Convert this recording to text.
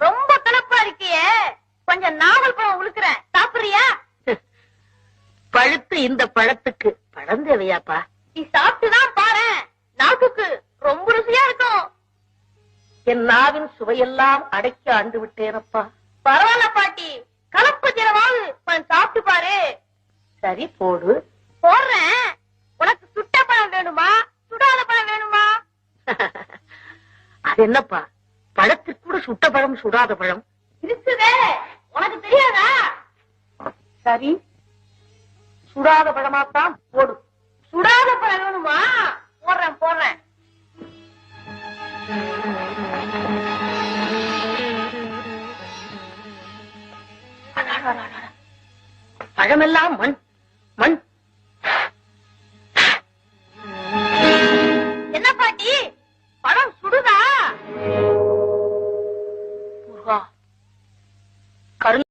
ரொம்ப கலப்பா இருக்கியே, கொஞ்சம் நாவல் பழம் உழுக்கிறேன், சாப்பிடுறியா? பழுத்து இந்த பழத்துக்கு பழம் தேவையாப்பா? நீ சாப்பிட்டுதான் பாரு, நாக்குக்கு ரொம்ப ருசியா இருக்கும். என் நாவின் சுவையெல்லாம் அடக்கி ஆண்டு விட்டேனப்பா. பரவாயில்ல பாட்டி, கலப்பு தினமாவது கொஞ்சம் சாப்பிட்டு பாரு. சரி போடு. போடுறேன். உனக்கு சுட்ட பழம் வேணுமா, சுடாத பழம் வேணுமா? அது என்னப்பா, பழத்திற்கு கூட சுட்ட பழம் சுடாத பழம் இருக்குதே, உனக்கு தெரியாதா? சரி, சுடாத பழமாத்தான் போடு. சுடாத பழம் வேணுமா? போடுறேன் போடுறேன். பழமெல்லாம் மண் மண். என்ன பாட்டி, பழம் சுடுதா? முருகா, கருணை